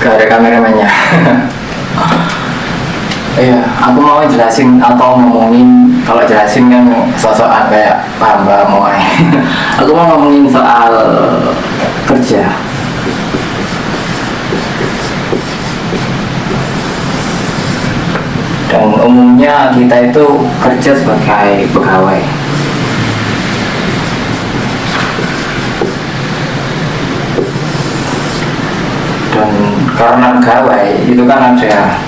Gak ada kameramannya. Iya, aku mau jelasin atau ngomongin, kalau jelasin kan sosokan kayak paham mau aku mau ngomongin soal kerja. Dan umumnya kita itu kerja sebagai pegawai. Dan karena pegawai itu kan ada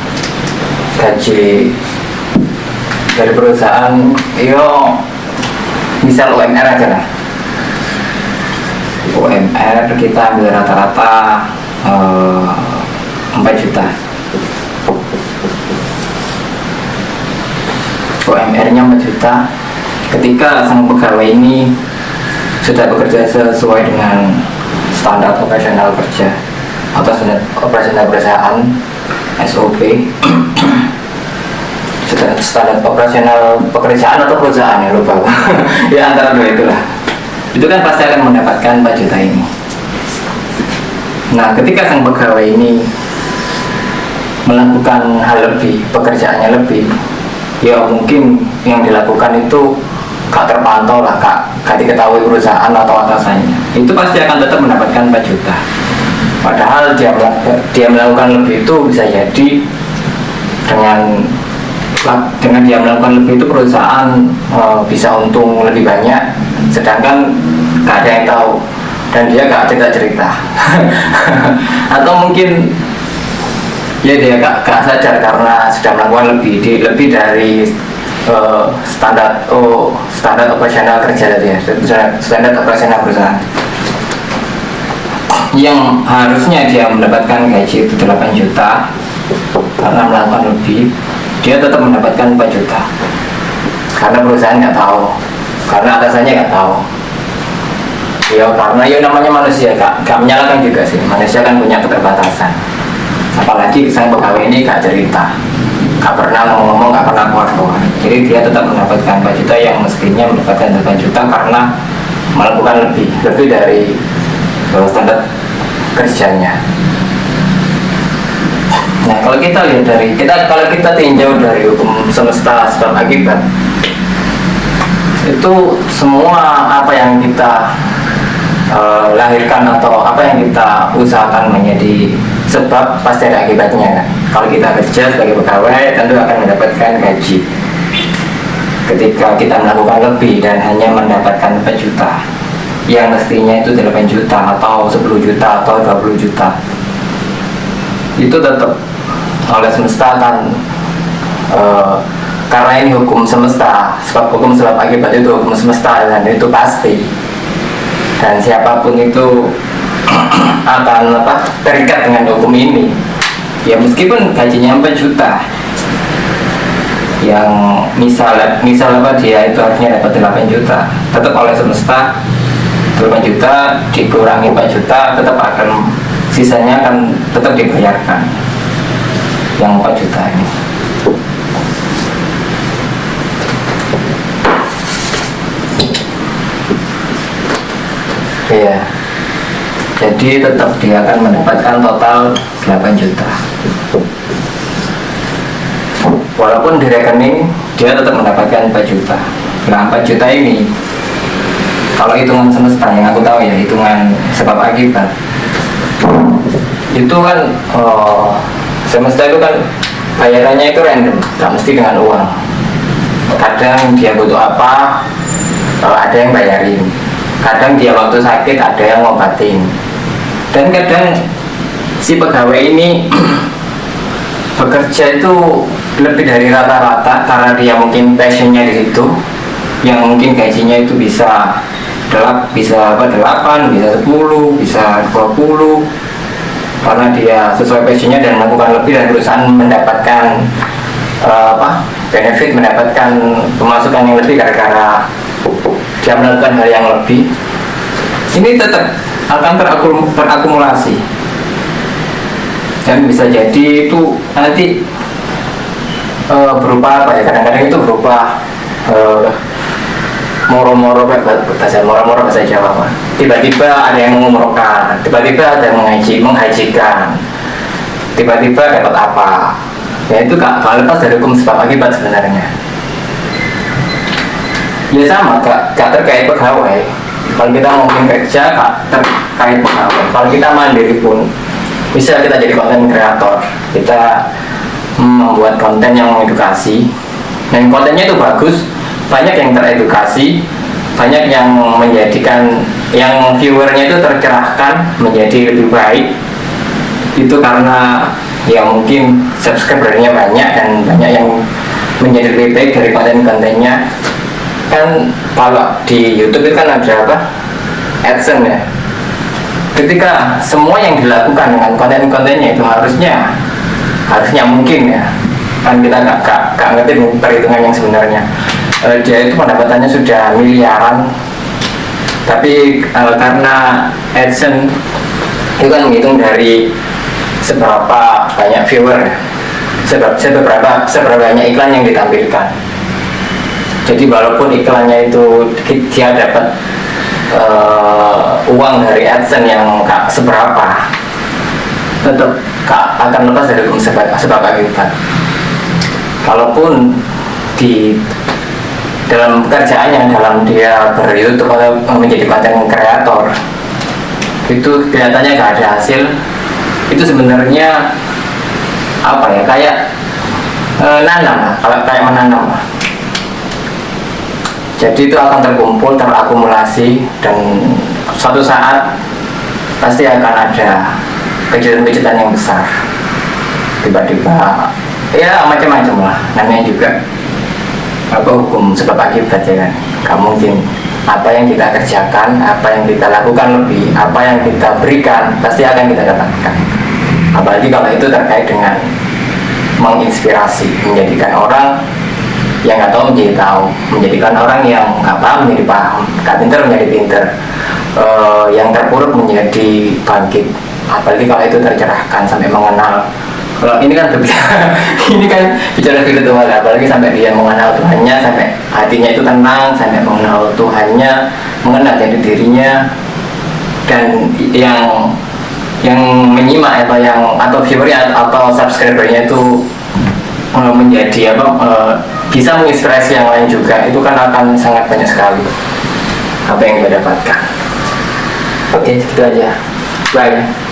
gaji dari perusahaan, misal UMR aja lah. UMR kita ambil rata-rata 4 juta. UMR-nya 4 juta. Ketika sang pegawai ini sudah bekerja sesuai dengan standar operasional kerja atau standar operasional perusahaan SOP, standar operasional pekerjaan atau perusahaan, ya lupa ya antara dua itulah, itu kan pasti akan mendapatkan 4 juta ini. Nah, ketika sang pegawai ini melakukan hal lebih, pekerjaannya lebih, ya mungkin yang dilakukan itu gak terpantau lah, gak diketahui perusahaan atau atasannya, itu pasti akan tetap mendapatkan 4 juta. Padahal dia melakukan lebih itu bisa jadi dengan dia melakukan lebih itu perusahaan bisa untung lebih banyak, sedangkan gak ada yang tahu dan dia gak cerita-cerita. Atau mungkin ya dia gak sadar karena sudah melakukan lebih dari standar operasional kerja tadi ya, standar operasional perusahaan, yang harusnya dia mendapatkan gaji itu 8 juta. Karena melakukan lebih, dia tetap mendapatkan 4 juta karena perusahaan nggak tahu, karena atasannya nggak tahu. Ya karena namanya manusia, gak menyalahkan juga sih, manusia kan punya keterbatasan. Apalagi sang pegawai ini gak cerita, gak pernah ngomong, gak pernah keluar. Jadi dia tetap mendapatkan 4 juta yang mestinya mendapatkan 8 juta karena melakukan lebih dari standar kerjanya. Nah, kalau kita lihat kalau kita tinjau dari hukum semesta sebab akibat, itu semua apa yang kita lahirkan atau apa yang kita usahakan menjadi sebab pasti ada akibatnya kan. Kalau kita kerja sebagai pegawai tentu akan mendapatkan gaji. Ketika kita melakukan lebih dan hanya mendapatkan 4 juta yang mestinya itu 8 juta atau 10 juta atau 20 juta, itu tetap oleh semesta kan, karena ini hukum semesta, sebab hukum sebab akibat itu hukum semesta dan itu pasti, dan siapapun itu akan terikat dengan hukum ini. Ya meskipun gajinya 4 juta, yang misal dia itu harusnya dapat 8 juta, tetap oleh semesta 8 juta dikurangi 4 juta tetap akan, sisanya akan tetap dibayarkan yang 4 juta ini. Iya, jadi tetap dia akan mendapatkan total 8 juta. Walaupun di rekening dia tetap mendapatkan 4 juta. Nah, 4 juta ini kalau hitungan semesta yang aku tahu ya, hitungan sebab akibat, itu kan semesta itu kan bayarannya itu random, gak mesti dengan uang. Kadang dia butuh apa, ada yang bayarin. Kadang dia waktu sakit ada yang ngobatin. Dan kadang si pegawai ini bekerja itu lebih dari rata-rata karena dia mungkin passionnya di situ, yang mungkin gajinya itu bisa 8, bisa 10, bisa 20, karena dia sesuai passionnya dan melakukan lebih dan perusahaan mendapatkan benefit, mendapatkan pemasukan yang lebih gara-gara dia melakukan hal yang lebih. Ini tetap akan terakumulasi dan bisa jadi itu nanti berupa apa ya, kadang-kadang itu berupa moro-moro bahasa Jawa. Tiba-tiba ada yang mengumrohkan, tiba-tiba ada yang menghajikan, tiba-tiba dapat apa, ya itu gak lepas dari hukum sebab akibat sebenarnya. Ya sama, gak terkait pegawai. Kalau kita mungkin kerja gak terkait pegawai. Kalau kita mandiri pun bisa kita jadi konten kreator, kita membuat konten yang mengedukasi, dan kontennya itu bagus, banyak yang teredukasi, banyak yang menjadikan yang viewernya itu tercerahkan menjadi lebih baik. Itu karena ya mungkin subscribernya banyak dan banyak yang menjadi lebih baik dari konten-kontennya. Kan kalau di YouTube itu kan ada apa? AdSense ya. Ketika semua yang dilakukan dengan konten-kontennya itu harusnya mungkin ya. Kan kita gak ngerti perhitungan yang sebenarnya. Dia itu pendapatannya sudah miliaran. Tapi karena AdSense itu kan menghitung dari seberapa banyak viewer, seberapa banyak iklan yang ditampilkan. Jadi walaupun iklannya itu dia dapat uang dari AdSense yang gak seberapa, tetap akan lepas dari hukum sebab akibat. Kalaupun di dalam pekerjaannya, dalam dia ber-YouTube atau menjadi konten kreator, itu kelihatannya gak ada hasil, itu sebenarnya apa ya, kayak nanam lah, kalau kayak menanam lah. Jadi itu akan terkumpul, terakumulasi, dan suatu saat pasti akan ada kejadian-kejadian yang besar. Tiba-tiba ya macam-macam lah, namanya juga apa, hukum sebab akibat ya kan. Gak mungkin apa yang kita kerjakan, apa yang kita lakukan lebih, apa yang kita berikan pasti akan kita dapatkan. Apalagi kalau itu terkait dengan menginspirasi, menjadikan orang yang nggak tahu menjadi tahu, menjadikan orang yang nggak paham menjadi paham, nggak pinter menjadi pinter, yang terpuruk menjadi bangkit. Apalagi kalau itu tercerahkan sampai mengenal. Kalau ini kan ini kan bicara spiritual, apalagi sampai dia mengenal Tuhannya, sampai hatinya itu tenang, sampai mengenal Tuhannya, mengenal jadi dirinya, dan yang menyimak atau viewernya atau subscribernya itu menjadi bisa menginspirasi yang lain juga, itu kan akan sangat banyak sekali apa yang kita dapatkan. Oke, segitu aja. Bye.